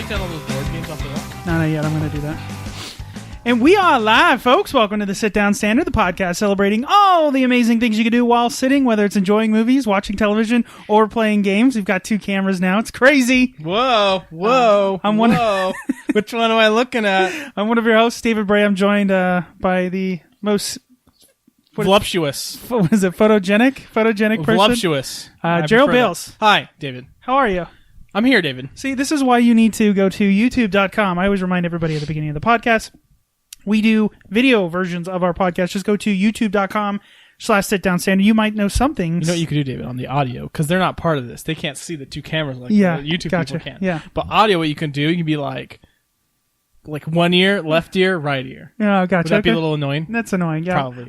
take down all those board games off the wall? No, not yet. I'm going to do that. And we are live, folks. Welcome to the Sit Down Standard, the podcast celebrating all the amazing things you can do while sitting, whether it's enjoying movies, watching television, or playing games. We've got 2 cameras now. It's crazy. Whoa. Which one am I looking at? I'm one of your hosts, David Bray. I'm joined by the most... Voluptuous. What is it? Photogenic person? Voluptuous. Gerald Bales. Hi, David. How are you? I'm here, David. See, this is why you need to go to youtube.com. I always remind everybody at the beginning of the podcast. We do video versions of our podcast. Just go to youtube.com/sitdownstandard. You might know something. You know what you could do, David, on the audio, because they're not part of this. They can't see the 2 cameras like the YouTube people can. Yeah. But audio, what you can do, you can be like one ear, left ear, right ear. Yeah, gotcha. Would that be a little annoying? That's annoying, yeah. Probably.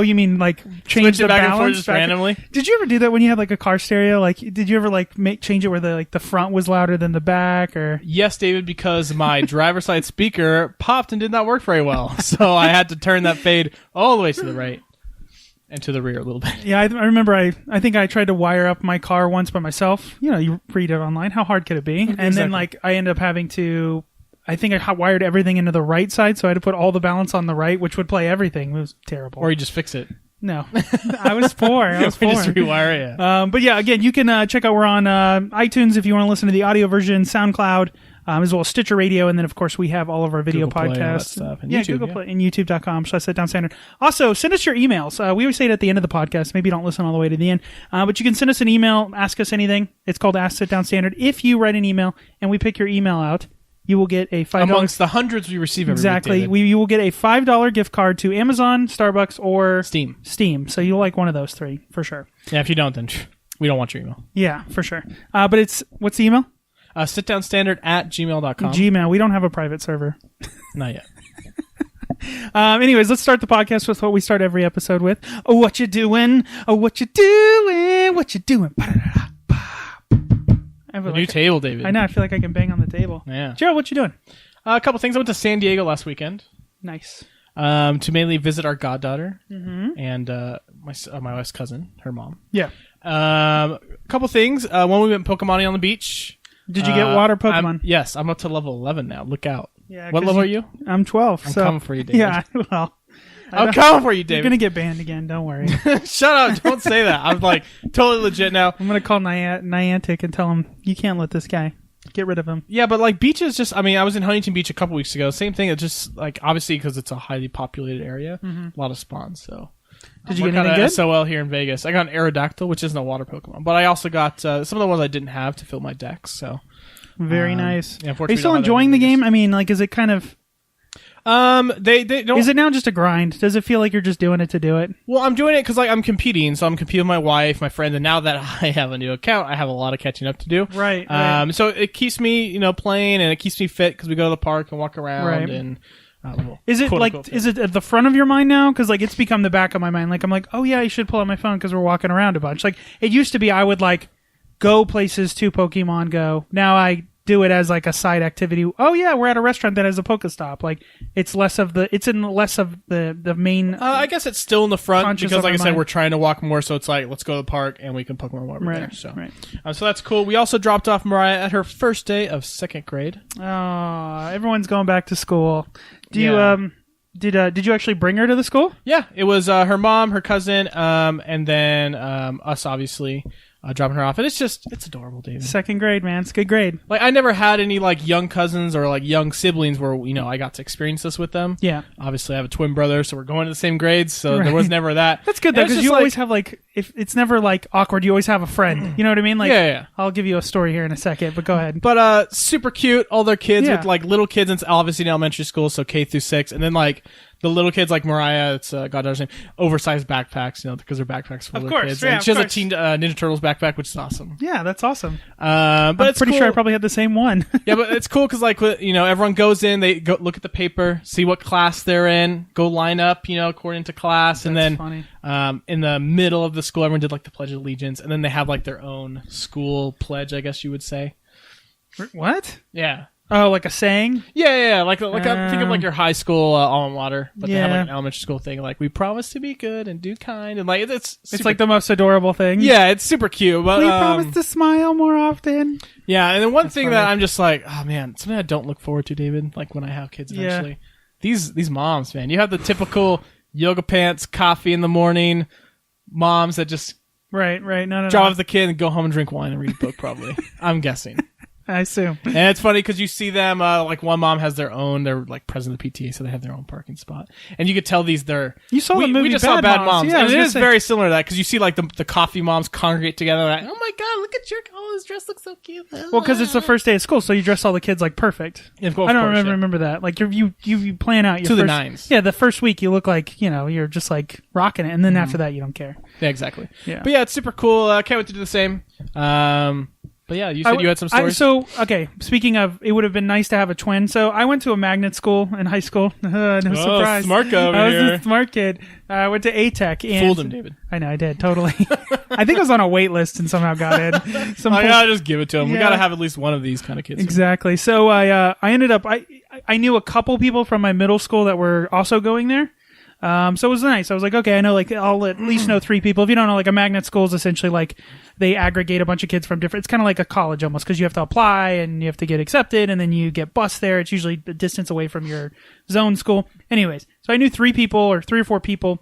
You mean like change Switch the it back balance? and forth just randomly? Did you ever do that when you had like a car stereo? Like, did you ever like change it where the front was louder than the back? Or Yes, David, because my driver's side speaker popped and did not work very well. So I had to turn that fade all the way to the right and to the rear a little bit. Yeah, I remember I think I tried to wire up my car once by myself. You know, you read it online. How hard could it be? And then I ended up having to... I think I wired everything into the right side, so I had to put all the balance on the right, which would play everything. It was terrible. Or you just fix it. No. I was poor. Just rewire it. But yeah, again, you can check out, we're on iTunes if you want to listen to the audio version, SoundCloud, as well as Stitcher Radio, and then, of course, we have all of our video Google Play, podcasts. all that stuff. And yeah, YouTube, Google Play and YouTube.com/sitdownstandard. Also, send us your emails. We always say it at the end of the podcast. Maybe don't listen all the way to the end. But you can send us an email, ask us anything. It's called Ask Sit Down Standard. If you write an email and we pick your email out, you will get a $5... Amongst the hundreds we receive every week, you will get a $5 gift card to Amazon, Starbucks, or Steam. So you'll like one of those 3, for sure. Yeah, if you don't, then we don't want your email. Yeah, for sure. But what's the email? Sitdownstandard@gmail.com. Gmail. We don't have a private server. Not yet. Anyways, let's start the podcast with what we start every episode with. Oh, what you doing? Oh, what you doing? What you doing? New table, David. I know. I feel like I can bang on the table. Yeah. Gerald, what you doing? A couple things. I went to San Diego last weekend. Nice. To mainly visit our goddaughter and my wife's cousin, her mom. Yeah. A couple things. One, we went Pokemoning on the beach. Did you get water Pokemon? Yes, I'm up to level 11 now. Look out. Yeah. What level are you? I'm 12. I'm coming for you, David. Yeah, well. I'm coming for you, David. You're going to get banned again. Don't worry. Shut up. Don't say that. I'm like totally legit now. I'm going to call Niantic and tell him, you can't let this guy. Get rid of him. Yeah, but like beaches just, I mean, I was in Huntington Beach a couple weeks ago. Same thing. It's just like, obviously, because it's a highly populated area, a lot of spawns. So, did you get anything good? SOL here in Vegas. I got an Aerodactyl, which isn't a water Pokemon, but I also got some of the ones I didn't have to fill my decks. So, very nice. Yeah, are you still enjoying the game? I mean, like, is it kind of... they don't... Is it now just a grind? Does it feel like you're just doing it to do it? Well, I'm doing it because like I'm competing, so I'm competing with my wife, my friend, and now that I have a new account, I have a lot of catching up to do. Right. So it keeps me, playing, and it keeps me fit because we go to the park and walk around and. Is it is it at the front of your mind now? Because like it's become the back of my mind. Like I'm like, oh yeah, I should pull out my phone because we're walking around a bunch. Like it used to be, I would like go places to Pokemon Go. Now I do it as like a side activity. Oh yeah, we're at a restaurant that has a Pokestop. Like it's less of the main. I guess it's still in the front because, like I said, mind. we're trying to walk more. So it's like let's go to the park and we can Pokemon while we're there. So, right. So that's cool. We also dropped off Mariah at her first day of 2nd grade. Oh, everyone's going back to school. Did you actually bring her to the school? Yeah, it was her mom, her cousin, and then us, obviously. Dropping her off, and it's adorable, David. 2nd grade, man, it's a good grade. Like I never had any like young cousins or like young siblings where I got to experience this with them. Yeah, obviously I have a twin brother, so we're going to the same grades, so there was never that. That's good though, because you always have like, if it's never like awkward, you always have a friend. You know what I mean? Like, yeah. I'll give you a story here in a second, but go ahead. But super cute, all their kids with like little kids, and obviously in elementary school, so K through 6, and then like. The little kids like Mariah, it's goddaughter's name, oversized backpacks, because their backpacks for little kids. And she has a Teen Ninja Turtles backpack, which is awesome. Yeah, that's awesome. But I'm it's pretty cool. sure I probably had the same one. Yeah, but it's cool because like everyone goes in, they go look at the paper, see what class they're in, go line up, according to class, and then funny. In the middle of the school, everyone did like the Pledge of Allegiance, and then they have like their own school pledge, I guess you would say. What? Yeah. Oh, like a saying? Yeah. Like think of like your high school alma mater, but they have like an elementary school thing. Like, we promise to be good and do kind, and like it's like the most adorable thing. Yeah, it's super cute. But we promise to smile more often. Yeah, and then one thing that I'm just like, oh man, something I don't look forward to, David. Like when I have kids eventually, these moms, man. You have the typical yoga pants, coffee in the morning, moms that just right, no, drop off the kid and go home and drink wine and read a book. Probably, I'm guessing. I assume. And it's funny because you see them, like one mom has they're like president of the PTA, so they have their own parking spot. And you could tell you saw the movie we just Bad saw Bad Moms. Yeah, and it is very similar to that because you see like the coffee moms congregate together. Like, oh my God, look at his dress looks so cute. Well, because it's the first day of school, so you dress all the kids like perfect. I don't remember that. Like you plan out your to first, the nines. Yeah, the first week you look like you're just like rocking it, and then after that you don't care. Yeah, exactly. Yeah, but yeah, it's super cool. Can't wait to do the same. But yeah, you said you had some stories. Speaking of, it would have been nice to have a twin. So I went to a magnet school in high school. No surprise. Smart guy over I here. was a smart kid. I went to A-Tech. And fooled him, David. I know, I did, totally. I think I was on a wait list and somehow got in. I gotta just give it to him. We gotta have at least one of these kind of kids. Exactly. Here. So I ended up, I knew a couple people from my middle school that were also going there. So it was nice. I was like, okay, I know, like, I'll at least know 3 people. If you don't know, like, a magnet school is essentially like they aggregate a bunch of kids from different. It's kind of like a college almost because you have to apply and you have to get accepted and then you get bused there. It's usually a distance away from your zone school. Anyways, so I knew 3 or 4 people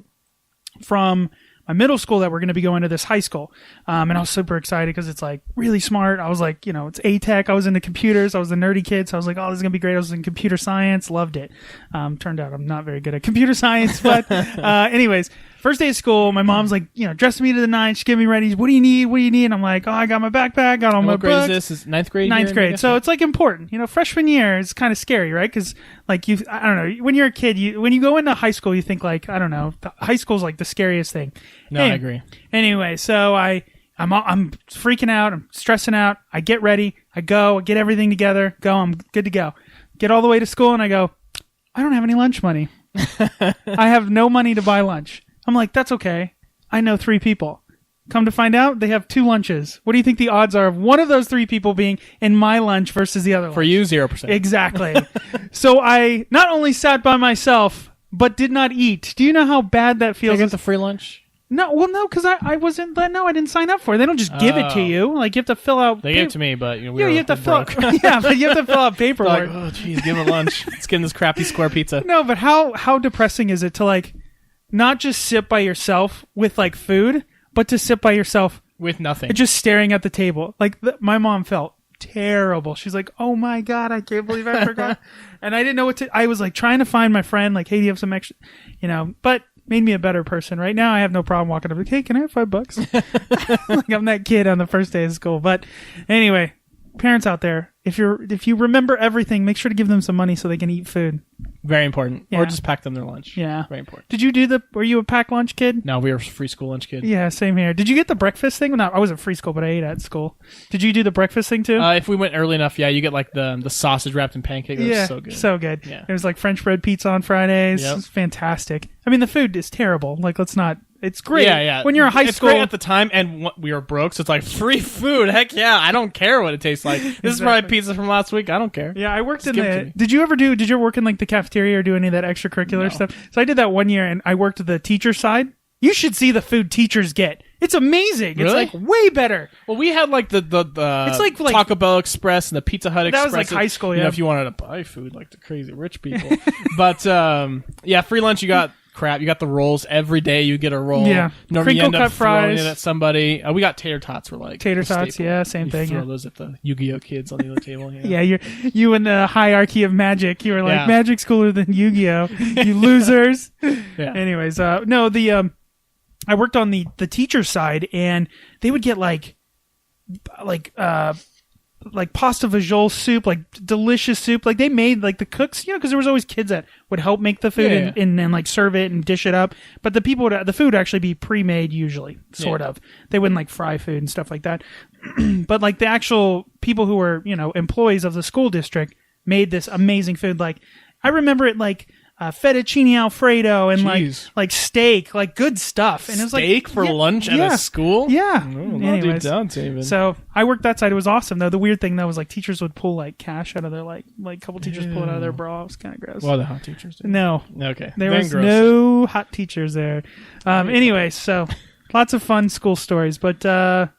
from my middle school that were going to be going to this high school. And I was super excited because it's like really smart. I was like, it's A-Tech. I was into computers. I was a nerdy kid. So I was like, oh, this is going to be great. I was in computer science. Loved it. Turned out I'm not very good at computer science. But anyways, first day of school, my mom's like, dressed me to the nines. She get me ready. What do you need? And I'm like, oh, I got my backpack. Got all my books. What grade is this? Is 9th grade? 9th grade. So it's like important. Freshman year is kind of scary, right? Because like I don't know. When you're a kid, when you go into high school, you think like, I don't know. High school's like the scariest thing. No, I agree. Anyway, so I'm freaking out. I'm stressing out. I get ready. I go. I get everything together. I'm good to go. Get all the way to school, and I go, I don't have any lunch money. I have no money to buy lunch. I'm like, that's okay. I know 3 people. Come to find out, they have 2 lunches. What do you think the odds are of one of those 3 people being in my lunch versus the other? For you, 0%. Exactly. So I not only sat by myself, but did not eat. Do you know how bad that feels? Did you get the free lunch? No, because I wasn't. No, I didn't sign up for it. They don't just give it to you. Like you have to fill out. They gave it to me, but you have to fill. Yeah, but you have to fill out paperwork. Like, oh, geez, give them lunch. Let's get in this crappy square pizza. No, but how depressing is it to like not just sit by yourself with like food, but to sit by yourself with nothing, just staring at the table? Like my mom felt terrible. She's like, "Oh my God, I can't believe I forgot," and I didn't know what to. I was like trying to find my friend. Like, hey, do you have some extra? But. Made me a better person. Right now, I have no problem walking up like, hey, can I have $5? Like I'm that kid on the first day of school. But anyway, parents out there, if you remember everything, make sure to give them some money so they can eat food. Very important. Yeah. Or just pack them their lunch. Yeah. Very important. Did you were you a pack lunch kid? No, we were a free school lunch kid. Yeah, same here. Did you get the breakfast thing? No, I wasn't free school, but I ate at school. Did you do the breakfast thing too? If we went early enough, yeah, you get like the sausage wrapped in pancake. That was so good. So good. Yeah. It was like French bread pizza on Fridays. Yep. It was fantastic. I mean, the food is terrible. Like, let's not... It's great. Yeah. When you're in high school... It's great at the time, and we were broke, so it's like, free food. Heck yeah, I don't care what it tastes like. This is probably pizza from last week. I don't care. Yeah, I worked in the... Did you ever work in like the cafeteria or do any of that extracurricular stuff? So I did that one year, and I worked the teacher side. You should see the food teachers get. It's amazing. Really? It's like way better. Well, we had like the it's like Taco Bell Express and the Pizza Hut Express. That was like high school, yeah. If you wanted to buy food like the crazy rich people. But free lunch, you got crap. You got the rolls every day. You get a roll. Yeah. Normally Crinkle you end cut up throwing fries. it at somebody. We got tater tots. Were like tater tots. staple. Yeah, same thing. Throw those at the Yu-Gi-Oh kids on the other table. Yeah, you in the hierarchy of Magic. You were like Magic's cooler than Yu-Gi-Oh. You losers. Yeah. Anyways, I worked on the teacher side, and they would get like pasta vajol soup, like delicious soup. Like they made like the cooks, because there was always kids that would help make the food and like serve it and dish it up. But the food would actually be pre-made usually, sort of. They wouldn't like fry food and stuff like that. But like the actual people who were, employees of the school district made this amazing food. Like I remember it like fettuccine Alfredo and like steak, like good stuff. And it was steak for lunch at a school? Yeah. Anyways, so I worked that side. It was awesome though. The weird thing though was like teachers would pull like cash out of their like a couple teachers pull it out of their bra. It was kind of gross. Well, the hot teachers did. No. Okay. There was no hot teachers there. Anyway, so lots of fun school stories, but got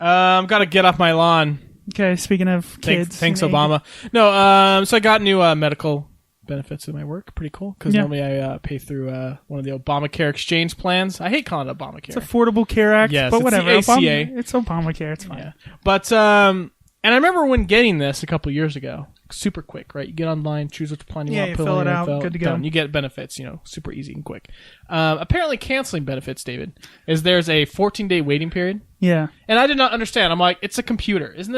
to get off my lawn. Okay, speaking of kids. Thanks Obama. No, so I got new medical benefits in my work. Pretty cool, because normally I pay through one of the Obamacare exchange plans. I hate calling it Obamacare. It's Affordable Care Act, yes, but whatever. It's the ACA. It's Obamacare. It's fine. Yeah. But and I remember when getting this a couple years ago. Super quick, right? You get online, choose which plan you want, you put fill it out, info, good to go. Done. You get benefits, super easy and quick. Apparently, canceling benefits, David, there's a 14-day waiting period. Yeah. And I did not understand. I'm like, it's a computer. Isn't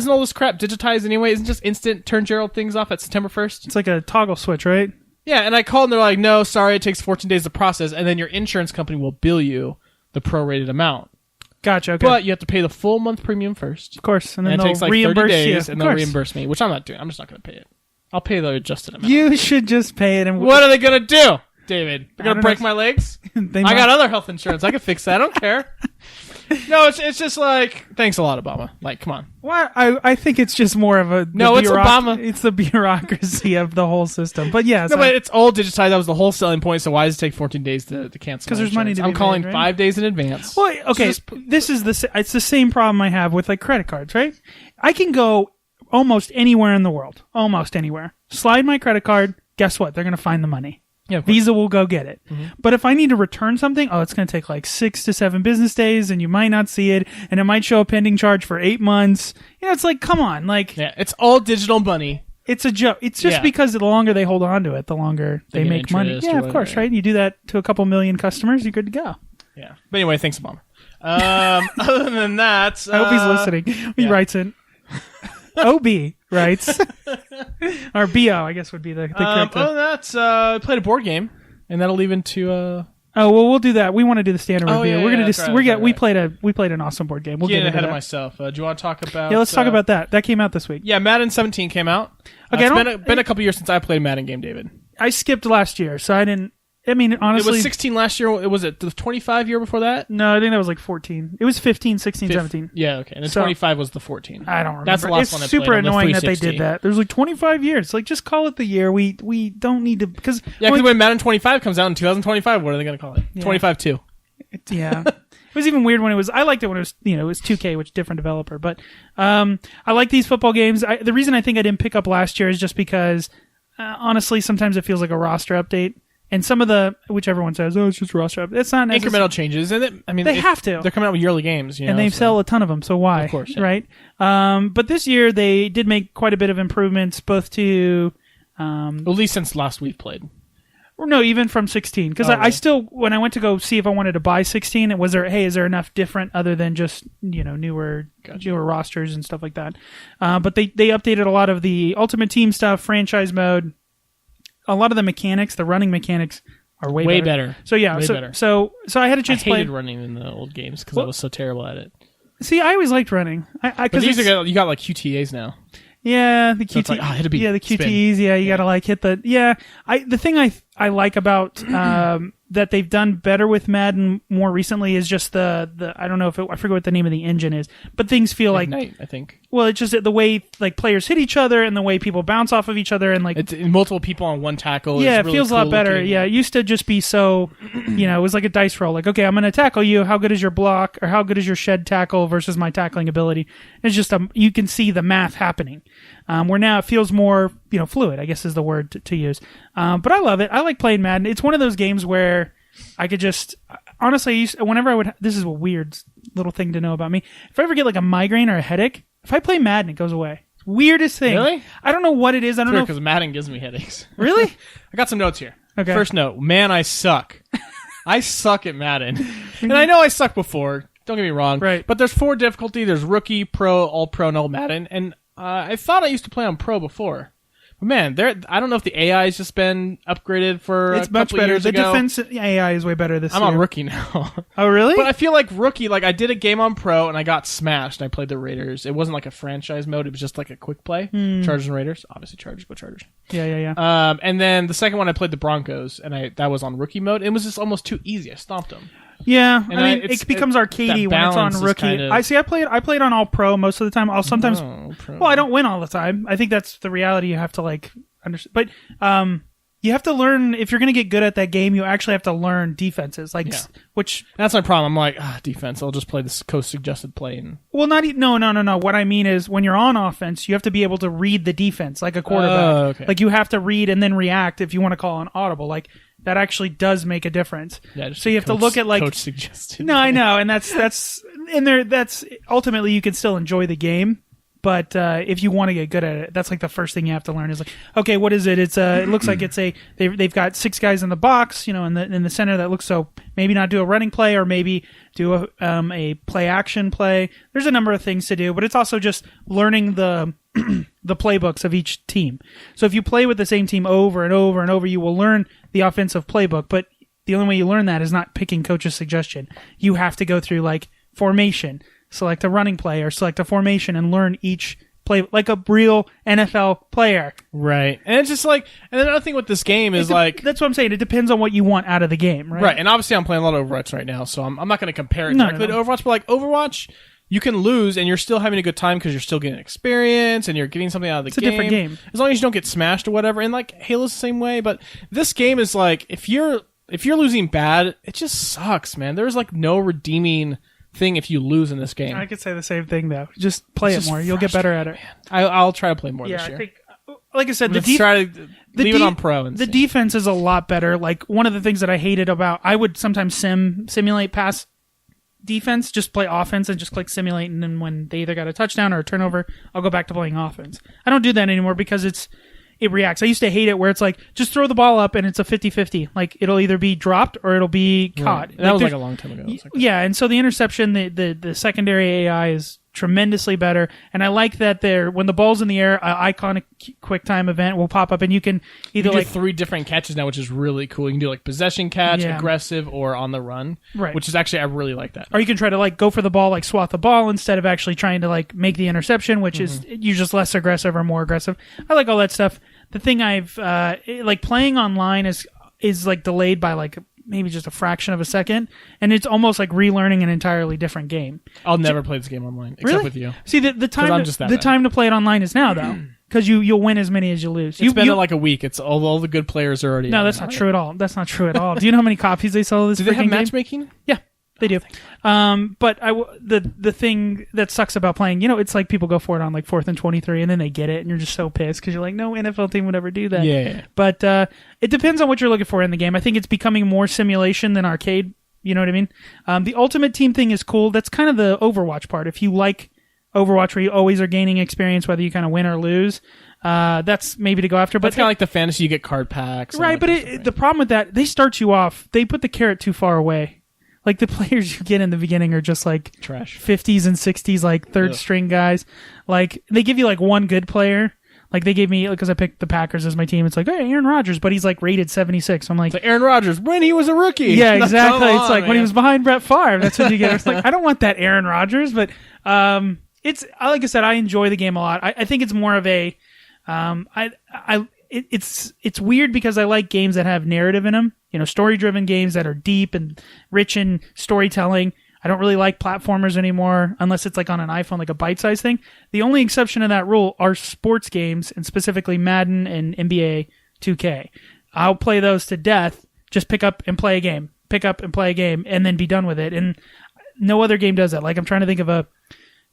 all this crap digitized anyway? Isn't just instant turn Gerald things off at September 1st? It's like a toggle switch, right? Yeah, and I called and they're like, no, sorry, it takes 14 days to process, and then your insurance company will bill you the prorated amount. Gotcha. Okay. But you have to pay the full month premium first. Of course. And then it they'll takes like reimburse 30 days, you. and they'll reimburse me, which I'm not doing. I'm just not going to pay it. I'll pay the adjusted amount. You should just pay it. And what are they going to do, David? They're going to break my legs? I got other health insurance. I can fix that. I don't care. No, it's just like, thanks a lot, Obama. Like, come on. Well, I think it's just more of a... it's Obama. It's the bureaucracy of the whole system. But yeah. But it's all digitized. That was the whole selling point. So why does it take 14 days to cancel? Because there's money to be I'm calling made, right? 5 days in advance. Well, okay. It's the same problem I have with like credit cards, right? I can go almost anywhere in the world. Almost anywhere. Slide my credit card. Guess what? They're going to find the money. Yeah, Visa will go get it. Mm-hmm. But if I need to return something, it's going to take like 6 to 7 business days, and you might not see it, and it might show a pending charge for 8 months. It's like, come on, like it's all digital money. It's a joke. It's just because the longer they hold on to it, the longer they make money. Yeah, of course, right? You do that to a couple million customers, you're good to go. Yeah. But anyway, thanks, Obama. Other than that, I hope he's listening. He writes in. OB writes, or BO, I guess would be the correct. That's I played a board game, and that'll lead into. We'll do that. We want to do the standard review. Yeah, we're gonna do. We played an awesome board game. We'll get into ahead that. of myself. Do you want to talk about? Yeah, let's talk about that. That came out this week. Yeah, Madden 17 came out. Okay, it's been a couple years since I played a Madden game, David. I skipped last year, so I didn't. I mean, honestly... It was 16 last year. Was it the 25 year before that? No, I think that was like 14. It was 15, 16, 17. Yeah, okay. And then 25 was the 14. I don't remember. That's the last one I played. It's super annoying that they did that. There's like 25 years. Like, just call it the year. We don't need to... Because when Madden 25 comes out in 2025, what are they going to call it? 25-2. Yeah. It was even weird when it was... I liked it when it was, it was 2K, which different developer. But I like these football games. The reason I think I didn't pick up last year is just because, honestly, sometimes it feels like a roster update. And some of the, which everyone says, it's just roster update. It's not incremental changes. And they have to. They're coming out with yearly games, and they sell a ton of them. So why? Of course, yeah. Right? But this year they did make quite a bit of improvements, both to, at least since last we've played. Or no, even from 16. Because I still, when I went to go see if I wanted to buy 16, is there enough different other than just newer rosters and stuff like that? But they updated a lot of the Ultimate Team stuff, franchise mode. A lot of the mechanics, the running mechanics, are way better. So yeah, so I had a chance to play. I hated running in the old games because I was so terrible at it. See, I always liked running. But these you got like QTAs now. Yeah, the QT. So like, hit a beat, the QTEs. Spin. Yeah, you gotta like hit the. Yeah, the thing I like about that they've done better with Madden more recently is just the I don't know if I forget what the name of the engine is, but things feel Ignite, I think. Well, it's just the way like players hit each other and the way people bounce off of each other and like it's multiple people on one tackle. Yeah, it feels a lot better. Looking. Yeah, it used to just be so, it was like a dice roll. Like, okay, I'm going to tackle you. How good is your block or how good is your shed tackle versus my tackling ability? It's just you can see the math happening. Where now it feels more fluid, I guess is the word to use. But I love it. I like playing Madden. It's one of those games where I could just honestly, whenever I would, this is a weird little thing to know about me. If I ever get like a migraine or a headache, if I play Madden, it goes away. Weirdest thing. Really? I don't know what it is. I don't know because Madden gives me headaches. Really? I got some notes here. Okay. First note, man, I suck. I suck at Madden, and I know I sucked before. Don't get me wrong. Right. But there's 4 difficulty. There's rookie, pro, all pro, and all Madden, and I thought I used to play on pro before. Man, I don't know if the AI has just been upgraded for it's a couple much better. years the ago. defense AI is way better this year. I'm on rookie now. Oh, really? But I feel like rookie, like I did a game on pro and I got smashed. I played the Raiders. It wasn't like a franchise mode. It was just like a quick play. Chargers and Raiders. Obviously, Chargers, go Chargers. Yeah. And then the second one I played the Broncos and that was on rookie mode. It was just almost too easy. I stomped them. Yeah, and I mean, it becomes arcadey when it's on rookie. Kind of... I played on all pro most of the time. I'll sometimes, well, I don't win all the time. I think that's the reality you have to like understand. But you have to learn if you're going to get good at that game. You actually have to learn defenses, which that's my problem. I'm like defense. I'll just play this coast suggested play. Well, no. What I mean is when you're on offense, you have to be able to read the defense like a quarterback. Okay. Like you have to read and then react if you want to call an audible. Like. That actually does make a difference. Yeah, so you have to look at like coach suggested. No, I know, and that's in there. That's ultimately you can still enjoy the game, but if you want to get good at it, that's like the first thing you have to learn is like, okay, what is it? It's it looks like it's they've got 6 guys in the box, in the center that looks so maybe not do a running play or maybe do a play action play. There's a number of things to do, but it's also just learning the playbooks of each team. So if you play with the same team over and over and over, you will learn the offensive playbook, but the only way you learn that is not picking coach's suggestion. You have to go through like formation, select a running play or select a formation and learn each play like a real NFL player. Right. And it's just like, and another thing with this game is like... That's what I'm saying. It depends on what you want out of the game, right? Right. And obviously I'm playing a lot of Overwatch right now, so I'm not going to compare it directly to Overwatch, but like Overwatch... You can lose, and you're still having a good time because you're still getting experience, and you're getting something out of the game. It's a different game. As long as you don't get smashed or whatever. And, like, Halo's the same way. But this game is, like, if you're losing bad, it just sucks, man. There's, like, no redeeming thing if you lose in this game. I could say the same thing, though. Just play it more. You'll get better at it. I'll try to play more this year. I think, like I said, leave it on pro. And the defense is a lot better. Like, one of the things that I hated about... I would sometimes simulate pass... defense, just play offense and just click simulate, and then when they either got a touchdown or a turnover, I'll go back to playing offense. I don't do that anymore because it reacts. I used to hate it where it's like, just throw the ball up and it's a 50-50. Like, it'll either be dropped or it'll be caught. Right. That was like a long time ago. Yeah, and so the interception, the secondary AI is tremendously better, and I like that when the ball's in the air, an iconic quick time event will pop up, and you can either do 3 different catches now, which is really cool. You can do like possession catch, aggressive, or on the run, right? Which is actually I really like that. Or you can try to like go for the ball, like swat the ball instead of actually trying to like make the interception, which is you're just less aggressive or more aggressive. I like all that stuff. The thing I've like playing online is like delayed by like maybe just a fraction of a second, and it's almost like relearning an entirely different game. I'll never play this game online, except with you. See, the time to play it online is now, though, because you'll win as many as you lose. It's been like a week. It's all the good players are already. No, that's not true at all. That's not true at all. Do you know how many copies they sell of this? Do they have game? matchmaking? Yeah. They do. But the thing that sucks about playing, it's like people go for it on like 4th and 23 and then they get it and you're just so pissed because you're like, no NFL team would ever do that. Yeah. But it depends on what you're looking for in the game. I think it's becoming more simulation than arcade. You know what I mean? The Ultimate Team thing is cool. That's kind of the Overwatch part. If you like Overwatch where you always are gaining experience whether you kind of win or lose, that's maybe to go after. But it's kind of like the fantasy, you get card packs. Right, but the problem with that, they start you off, they put the carrot too far away. Like, the players you get in the beginning are just, like, trash. 50s and 60s, like, third-string guys. Like, they give you, like, one good player. Like, they gave me, because I picked the Packers as my team, it's like, hey, Aaron Rodgers, but he's, like, rated 76. I'm like... It's like Aaron Rodgers, when he was a rookie. Yeah, exactly. It's like, when he was behind Brett Favre, that's what you get. It's like, I don't want that Aaron Rodgers, but it's... Like I said, I enjoy the game a lot. I think it's more of a... It's weird because I like games that have narrative in them. Story-driven games that are deep and rich in storytelling. I don't really like platformers anymore unless it's like on an iPhone, like a bite-sized thing. The only exception to that rule are sports games, and specifically Madden and NBA 2K. I'll play those to death, just pick up and play a game, and then be done with it. And no other game does that. Like, I'm trying to think of a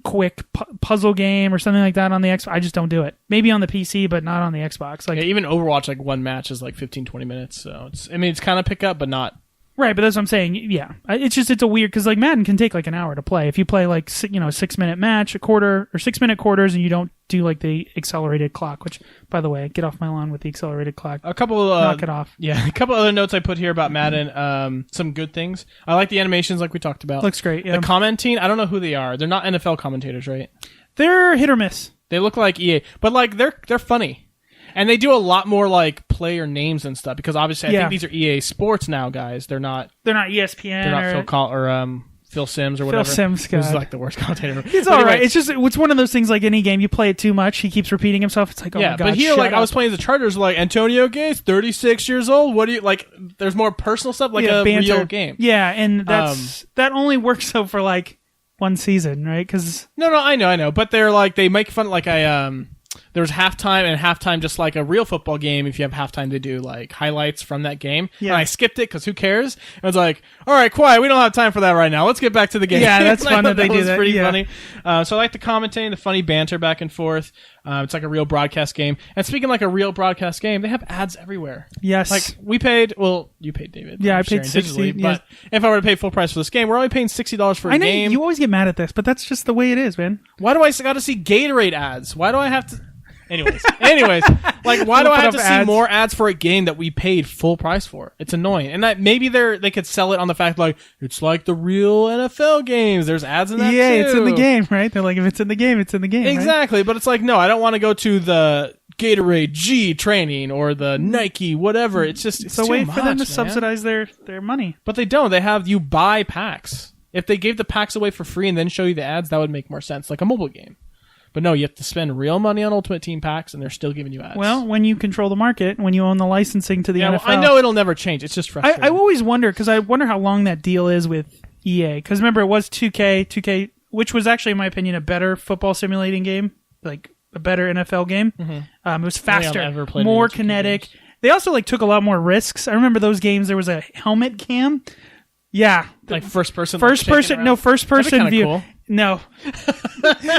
quick puzzle game or something like that on the Xbox. I just don't do it. Maybe on the PC, but not on the Xbox. Like, even Overwatch, like one match is like 15-20 minutes. So it's kind of pick up, but not. Right, but that's what I'm saying. Yeah, it's a weird because like Madden can take like an hour to play. If you play like a 6-minute match, a quarter or 6-minute quarters, and you don't do like the accelerated clock. Which, by the way, get off my lawn with the accelerated clock. A couple of knock it off. Yeah, a couple other notes I put here about Madden. Some good things. I like the animations, like we talked about. Looks great. Yeah. The commenting, I don't know who they are. They're not NFL commentators, right? They're hit or miss. They look like EA, but like they're funny. And they do a lot more like player names and stuff because obviously I think these are EA Sports now, guys. They're not ESPN. They're not Phil Sims or whatever. Phil Sims, God. This is like the worst commentator. It's all right. It's one of those things like any game. You play it too much, he keeps repeating himself. It's like, oh my God, but here, like, I was playing the Chargers, like, Antonio Gates, 36 years old. What do you, like, there's more personal stuff, like a banter. real game. Yeah, and that only works so for, like, one season, right? Cause No, I know. But they're, like, they make fun, like, there was halftime, and halftime, just like a real football game, if you have halftime, they do like highlights from that game. Yeah. And I skipped it because who cares? I was like, all right, quiet, we don't have time for that right now. Let's get back to the game. Yeah, that's fun that they do that. It's pretty funny. So I like the commentating, the funny banter back and forth. It's like a real broadcast game. And speaking like a real broadcast game, they have ads everywhere. Yes. Like you paid, David. Yeah, I paid $60. Digitally, but if I were to pay full price for this game, we're only paying $60 for a game. You always get mad at this, but that's just the way it is, man. Why do I got to see Gatorade ads? Why do I have to... Anyways, like, why do I have to see more ads for a game that we paid full price for? It's annoying. And that maybe they could sell it on the fact, like, it's like the real NFL games. There's ads in that too. Yeah, it's in the game, right? They're like, if it's in the game, it's in the game. Exactly. Right? But it's like, no, I don't want to go to the Gatorade G training or the Nike, whatever. It's just, a way for them to subsidize their money. But they don't. They have you buy packs. If they gave the packs away for free and then show you the ads, that would make more sense. Like a mobile game. But no, you have to spend real money on Ultimate Team packs, and they're still giving you ads. Well, when you control the market, when you own the licensing to the NFL. Well, I know it'll never change. It's just frustrating. I always wonder, because I wonder how long that deal is with EA. Because remember, it was 2K, which was actually, in my opinion, a better football simulating game, like a better NFL game. Mm-hmm. It was faster, more kinetic. They also like took a lot more risks. I remember those games. There was a helmet cam. Yeah, like first person view. Cool. No,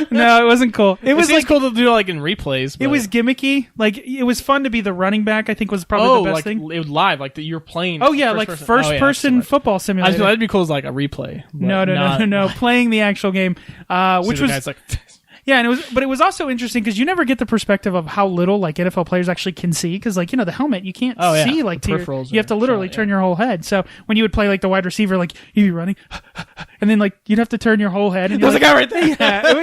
no, it wasn't cool. It was cool to do like in replays. But... It was gimmicky. Like it was fun to be the running back. I think was probably the best thing. It was live, like that you're playing. Oh yeah, first person football simulator. That'd be cool as like a replay. No, playing the actual game, which was guys like. Yeah, and it was also interesting because you never get the perspective of how little like NFL players actually can see because like the helmet you can't see like the peripherals. You have to literally turn your whole head. So when you would play like the wide receiver, like you'd be running, and then like you'd have to turn your whole head. And there's a guy right there. Yeah,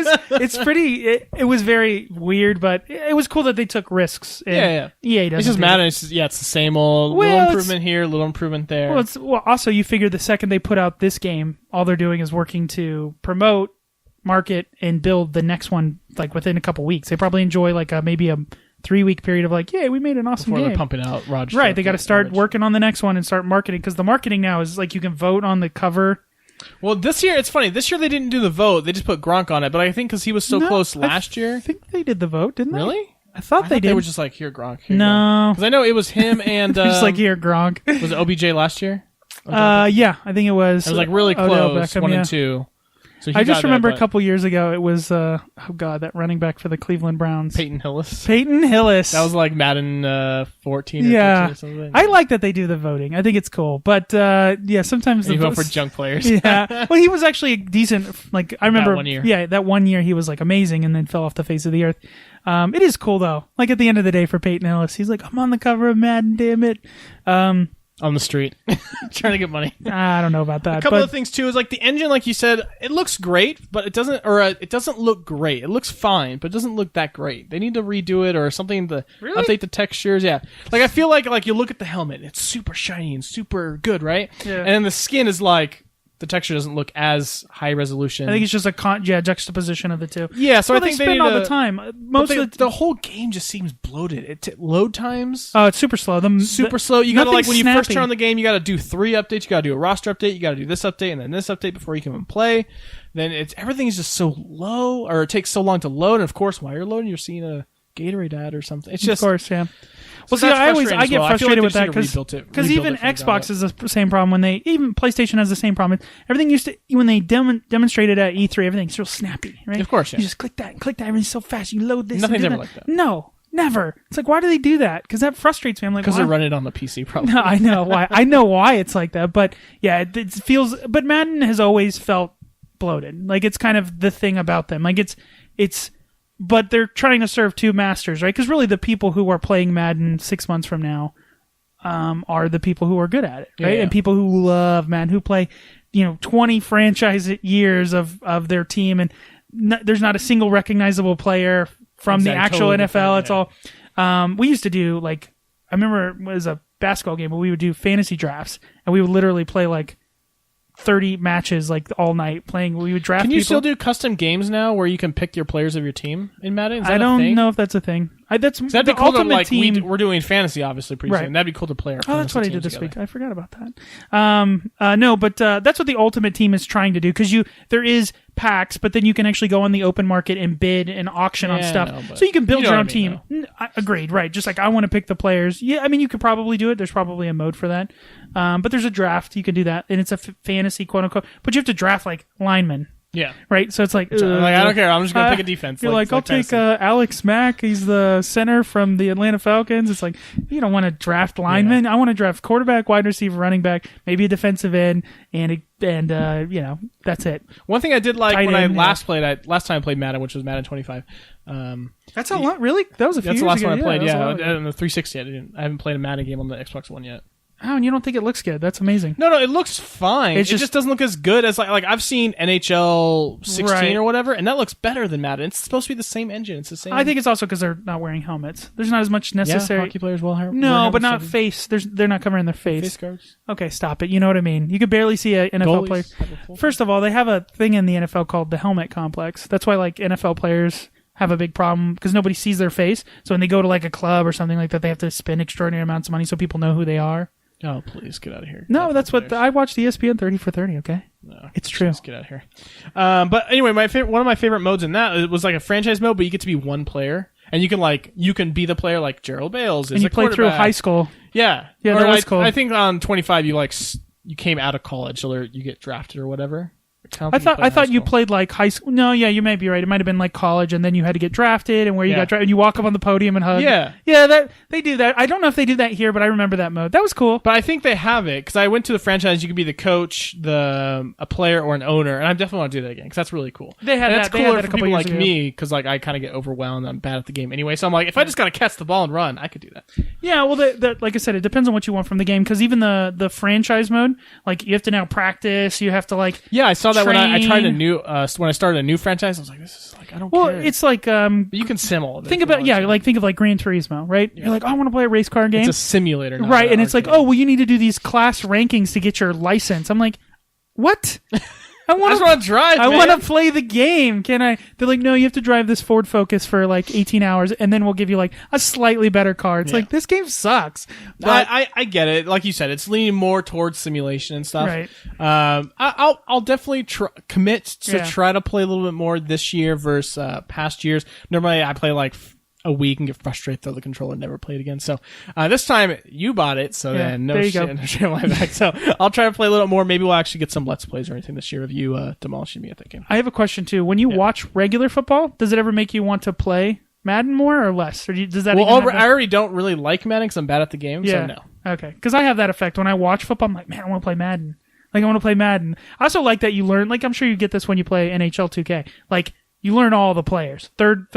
it was very weird, but it was cool that they took risks. Yeah. EA doesn't. It's just Madden. It's the same old little improvement here, little improvement there. Well, also you figure the second they put out this game, all they're doing is working to promote, market, and build the next one like within a couple weeks. They probably enjoy like maybe a 3-week period of like, yeah, we made an awesome before game. They're pumping out Roger. Right, they got to start working on the next one and start marketing because the marketing now is like you can vote on the cover. Well, this year it's funny. This year they didn't do the vote; they just put Gronk on it. But I think because he was so close last year, I think they did the vote, didn't they? Really? I thought they did. They were just like, here, Gronk. No, because I know it was him and just like here, Gronk. Was it OBJ last year? Yeah, I think it was. It was like really close, Beckham, 1 and 2. So I just remember a couple years ago, it was, that running back for the Cleveland Browns. Peyton Hillis. That was like Madden 14 or or something. I like that they do the voting. I think it's cool. But, sometimes you vote for junk players. Yeah. Well, he was actually decent. Like, I remember. That 1 year. Yeah, that 1 year he was like amazing and then fell off the face of the earth. It is cool, though. Like, at the end of the day for Peyton Hillis, he's like, I'm on the cover of Madden, damn it. On the street, trying to get money. I don't know about that. A couple of things too is like the engine, like you said, it looks great, but it doesn't look great. It looks fine, but it doesn't look that great. They need to redo it or something to update the textures. Yeah, like I feel like you look at the helmet, it's super shiny and super good, right? Yeah. And then the skin is like. The texture doesn't look as high resolution. I think it's just a juxtaposition of the two. Yeah, so I think they spend all the time. The whole game just seems bloated. Load times. Oh, it's super slow. Slow. You gotta when you first turn on the game, you gotta do 3 updates. You gotta do a roster update. You gotta do this update and then this update before you can even play. Then everything is just so low, or it takes so long to load. And of course, while you're loading, you're seeing a Gatorade ad or something. It's just, of course, yeah. Well, see, I get frustrated with that because even Xbox has the same problem even PlayStation has the same problem. Everything used to when they demonstrated at E3, everything's real snappy, right? Of course, yeah. You just click that, everything's so fast. You load this. Nothing's ever like that. No, never. It's like, why do they do that? Because that frustrates me. I'm like, because they're running it on the PC, probably. No, I know why. I know why it's like that, but yeah, it feels. But Madden has always felt bloated. Like it's kind of the thing about them. Like it's. But they're trying to serve two masters, right? Because really the people who are playing Madden 6 months from now are the people who are good at it, right? Yeah. And people who love Madden, who play, 20 franchise years of their team, and there's not a single recognizable player from the actual NFL. It's all We used to do like, I remember it was a basketball game, but we would do fantasy drafts, and we would literally play like 30 matches like all night playing. We would draft. Can you people. still do custom games now where you can pick your players of your team in Madden? Is that I don't a thing? know if that's a thing. That'd be cool to, like, we're doing fantasy obviously pretty soon. That'd be cool to play. Oh, that's what I did this week. I forgot about that. No, but that's what the Ultimate Team is trying to do, because there is packs, but then you can actually go on the open market and bid and auction on stuff, so you can build your own team. Agreed, right? Just like I want to pick the players. Yeah, I mean you could probably do it. There's probably a mode for that, but there's a draft. You can do that, and it's a fantasy quote unquote. But you have to draft like linemen. Yeah. Right? So it's like... I don't care. I'm just going to pick a defense. You're like I'll take Alex Mack. He's the center from the Atlanta Falcons. It's like, you don't want to draft linemen. I want to draft quarterback, wide receiver, running back, maybe a defensive end, and that's it. One thing I did like when I last time I played Madden, which was Madden 25. That's a lot, really? That was a few years ago. That's the last one I played, on the 360. I haven't played a Madden game on the Xbox One yet. Oh, and you don't think it looks good? That's amazing. No, it looks fine. It just doesn't look as good as like I've seen NHL 16 or whatever, and that looks better than Madden. It's supposed to be the same engine. It's the same. I think it's also because they're not wearing helmets. There's not as much necessary. Yeah, hockey players will have. No, but not face. They're not covering their face. Face guards. Okay, stop it. You know what I mean. You could barely see an NFL player. First of all, they have a thing in the NFL called the helmet complex. That's why like NFL players have a big problem because nobody sees their face. So when they go to like a club or something like that, they have to spend extraordinary amounts of money so people know who they are. Oh, please get out of here. No, that's what I watched ESPN 30 for 30, okay? No, it's true. Just get out of here. But anyway, one of my favorite modes in that, it was like a franchise mode, but you get to be one player. And you can be the player like Gerald Bales. And you play through high school. Yeah. Yeah, that was cool. I think on 25 you came out of college, so you get drafted or whatever. I thought you played like high school. No, yeah, you may be right. It might have been like college, and then you had to get drafted, and where you got drafted, and you walk up on the podium and hug. Yeah, that they do that. I don't know if they do that here, but I remember that mode. That was cool. But I think they have it because I went to the franchise. You could be the coach, a player, or an owner, and I definitely want to do that again because that's really cool. They had that's that. cooler for people like me because like I kind of get overwhelmed. I'm bad at the game anyway, so I'm like, if I just gotta catch the ball and run, I could do that. Yeah, well, like I said, it depends on what you want from the game because even the franchise mode, like you have to now practice. You have to like I saw that when I tried when I started a new franchise, I was like, this is like, I don't care. Well, it's like but you can sim all of it. Think of like Gran Turismo, right? Yeah. You're like, I want to play a race car game. It's a simulator, right? And it's like, oh, well, you need to do these class rankings to get your license. I'm like, what? I just want to drive. I want to play the game. Can I? They're like, no, you have to drive this Ford Focus for like 18 hours, and then we'll give you like a slightly better car. It's like this game sucks. But I get it. Like you said, it's leaning more towards simulation and stuff. Right. I'll definitely commit to try to play a little bit more this year versus past years. Normally, I play like a week and get frustrated, throw the controller, and never play it again. So this time you bought it, so then no shit on my back. So I'll try to play a little more. Maybe we'll actually get some Let's Plays or anything this year of you demolishing me at that game. I have a question too. When you watch regular football, does it ever make you want to play Madden more or less? Or does that? Well, I already don't really like Madden because I'm bad at the game. So no. Okay, because I have that effect when I watch football. I'm like, man, I want to play Madden. Like I want to play Madden. I also like that you learn. Like I'm sure you get this when you play NHL 2K. Like. You learn all the players. Third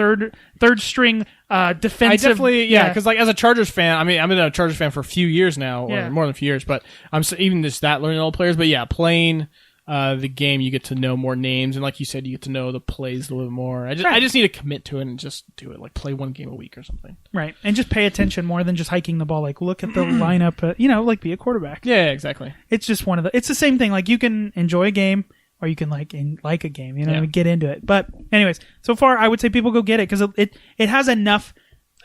string defensive. I definitely, because like as a Chargers fan, I mean, I've been a Chargers fan for a few years now, or more than a few years, but I'm even just that learning all the players. But playing the game, you get to know more names, and like you said, you get to know the plays a little bit more. I just need to commit to it and just do it, like play one game a week or something. Right, and just pay attention more than just hiking the ball. Like look at the lineup, like be a quarterback. Yeah, exactly. It's just it's the same thing. Like you can enjoy a game. Or you can like a game, and get into it. But anyways, so far I would say people go get it because it has enough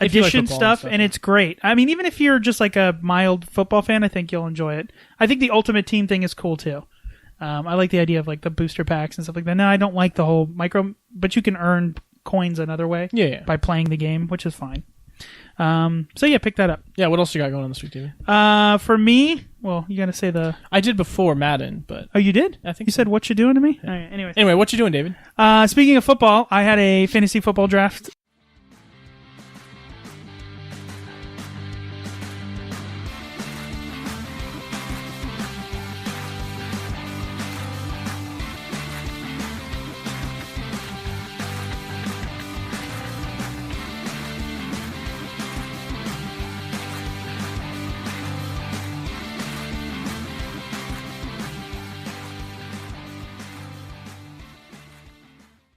addition stuff and it's great. I mean, even if you're just like a mild football fan, I think you'll enjoy it. I think the Ultimate Team thing is cool too. I like the idea of like the booster packs and stuff like that. No, I don't like the whole micro, but you can earn coins another way by playing the game, which is fine. So pick that up. Yeah, what else you got going on this week, David? For me, well, you gotta say I did before Madden, but... Oh, you did? I think you said what you doing to me? Yeah. All right, anyway, what you doing, David? Speaking of football, I had a fantasy football draft